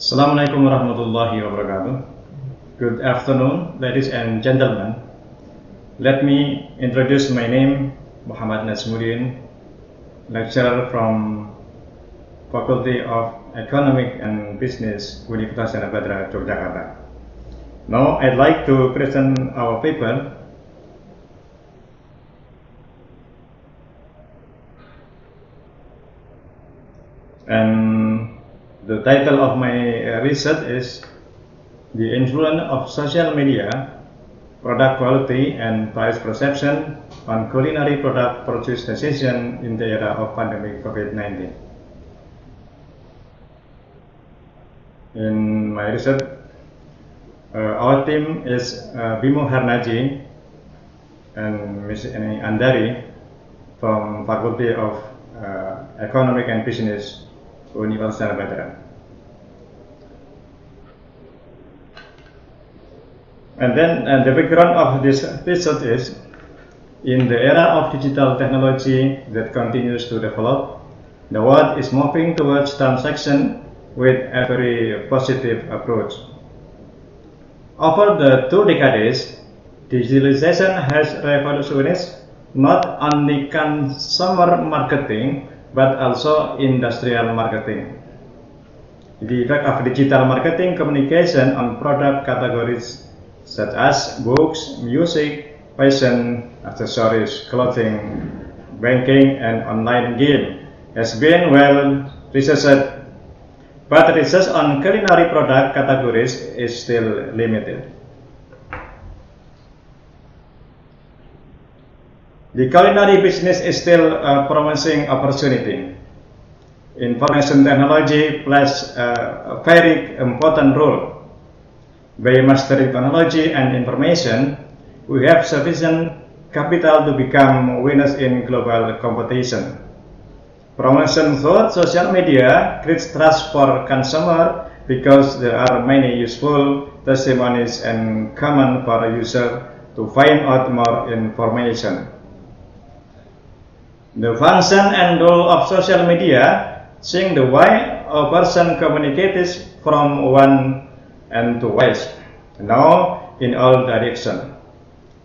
Assalamualaikum warahmatullahi wabarakatuh. Good afternoon, ladies and gentlemen. Let me introduce my name, Muhammad Nazmuddin, lecturer from Faculty of Economic and Business, Universitas Sri Badra, Yogyakarta. Now, I'd like to present our paper. And the title of my research is The Influence of Social Media, Product Quality and Price Perception on Culinary Product Purchase Decision in the Era of Pandemic COVID-19. In my research, our team is Bimo Harnaji and Ms. Andari from Faculty of Economic and Business, Universitas Sri Badra. And then the background of this research is, in the era of digital technology that continues to develop, the world is moving towards transaction with a very positive approach. Over the 2 decades, digitalization has revolutionized not only consumer marketing but also industrial marketing. The effect of digital marketing communication on product categories such as books, music, fashion, accessories, clothing, banking, and online game has been well researched, but research on culinary product categories is still limited. The culinary business is still a promising opportunity. Information technology plays a very important role. By mastering technology and information, we have sufficient capital to become winners in global competition. Promotion through social media creates trust for consumer because there are many useful testimonies and common for a user to find out more information. The function and role of social media change the way a person communicates from one and to ways, now in all directions.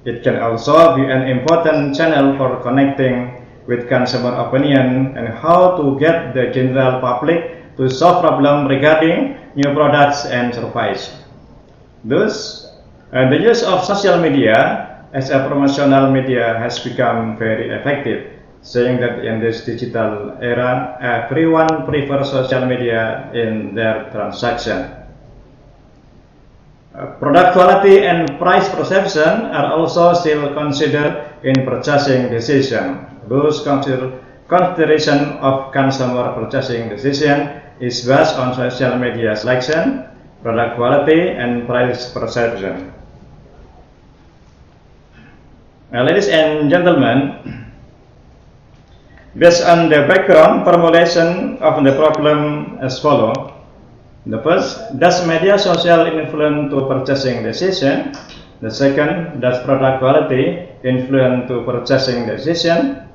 It can also be an important channel for connecting with consumer opinion and how to get the general public to solve problems regarding new products and services. Thus, the use of social media as a promotional media has become very effective, saying that in this digital era, everyone prefers social media in their transaction. Product quality and price perception are also still considered in purchasing decision. Thus, consideration of consumer purchasing decision is based on social media selection, product quality, and price perception. Ladies and gentlemen, based on the background formulation of the problem as follows. The first, does media social influence to purchasing decision? The second, does product quality influence to purchasing decision?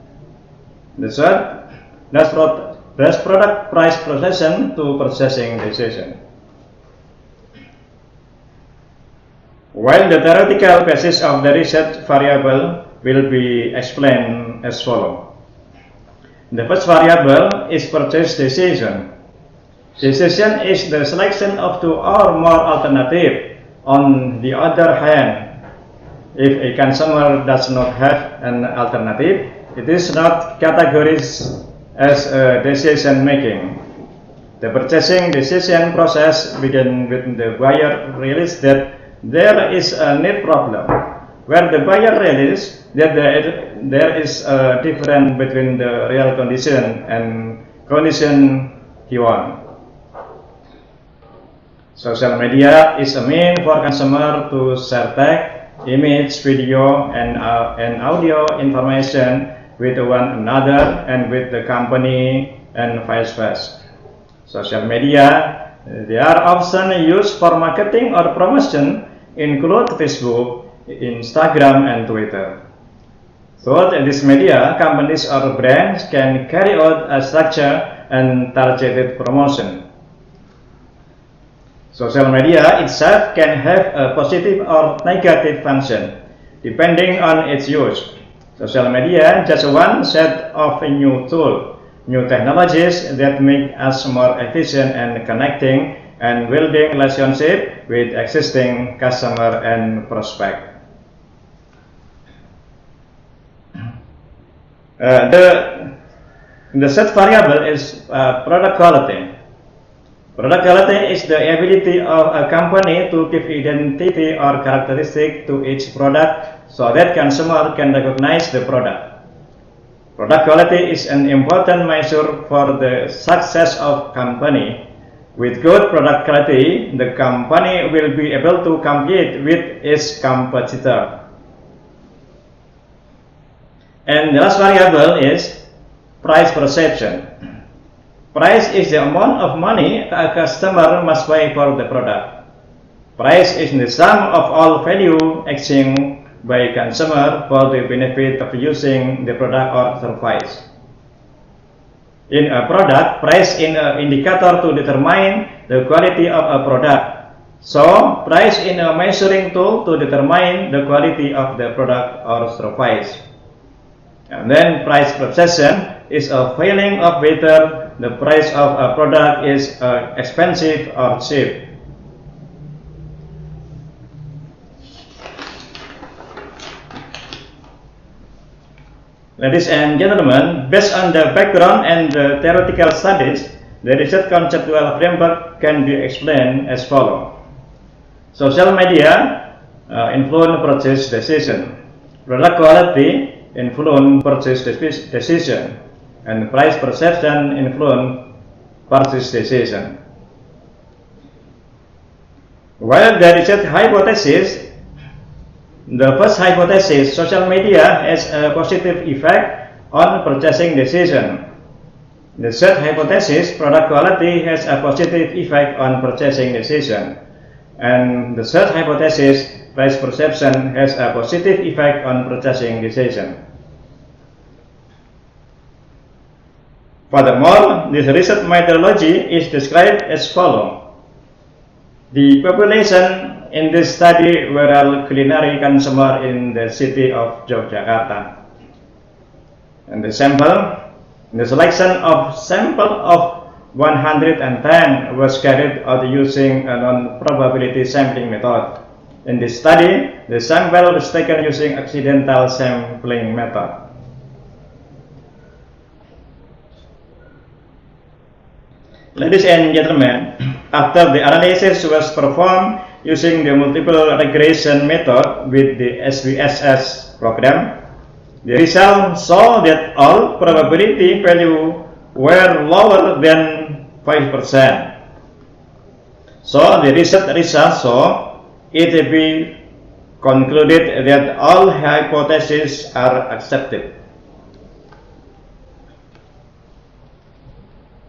The third, does product price perception to purchasing decision? While the theoretical basis of the research variable will be explained as follows. The first variable is purchase decision. Decision is the selection of 2 or more alternatives. On the other hand, if a consumer does not have an alternative, it is not categorized as a decision making. The purchasing decision process begins with the buyer realizes that there is a need problem, where the buyer realizes that there is a difference between the real condition and condition he wants. Social media is a means for consumer to share text, image, video, and audio information with one another and with the company and vice versa. Social media, they are often used for marketing or promotion, include Facebook, Instagram, and Twitter. Through this media, companies or brands can carry out a structured and targeted promotion. Social media itself can have a positive or negative function depending on its use. Social media just one set of new tools, new technologies that make us more efficient in connecting and building relationship with existing customer and prospect. The third variable is product quality. Product quality is the ability of a company to give identity or characteristic to each product so that consumer can recognize the product. Product quality is an important measure for the success of company. With good product quality, the company will be able to compete with its competitor. And the last variable is price perception. Price is the amount of money a customer must pay for the product. Price is the sum of all value exchanged by consumer for the benefit of using the product or service. In a product, price is an indicator to determine the quality of a product. So, price is a measuring tool to determine the quality of the product or service. And then price perception is a feeling of whether the price of a product is expensive or cheap. Ladies and gentlemen, based on the background and the theoretical studies, the research conceptual framework can be explained as follows. Social media influence purchase decision. Product quality influence purchase decision, and price perception influence purchase decision. While the research hypothesis, the first hypothesis, social media has a positive effect on purchasing decision. The third hypothesis, product quality has a positive effect on purchasing decision. And the third hypothesis, price perception has a positive effect on purchasing decision. Furthermore, this research methodology is described as follows. The population in this study were all culinary consumers in the city of Yogyakarta. And the selection of sample of 110 was carried out using a non-probability sampling method. In this study, the sample was taken using accidental sampling method. Ladies and gentlemen, after the analysis was performed using the multiple regression method with the SPSS program, the results saw that all probability values were lower than 5%. So the research results saw it be concluded that all hypotheses are accepted.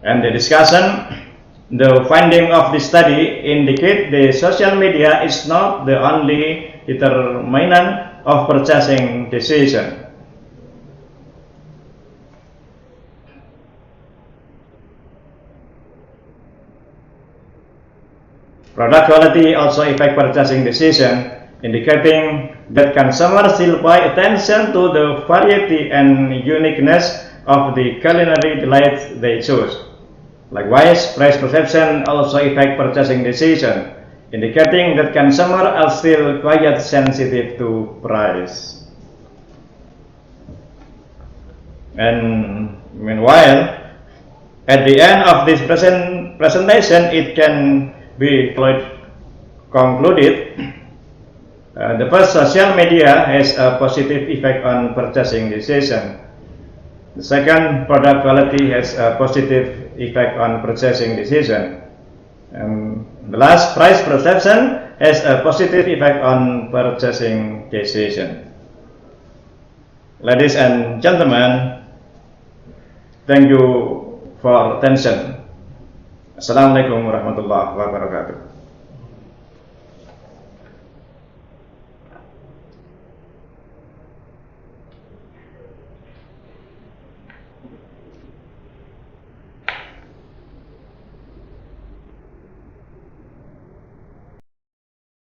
And the discussion, the finding of the study indicate the social media is not the only determinant of purchasing decision. Product quality also affect purchasing decision, indicating that consumers still pay attention to the variety and uniqueness of the culinary delights they choose. Likewise, price perception also affect purchasing decision, indicating that consumers are still quite sensitive to price. And meanwhile, at the end of this presentation, it can be concluded the first, social media has a positive effect on purchasing decision. The second, product quality has a positive effect on purchasing decision. And the last, price perception has a positive effect on purchasing decision. Ladies and gentlemen, thank you for attention. Assalamualaikum warahmatullahi wabarakatuh.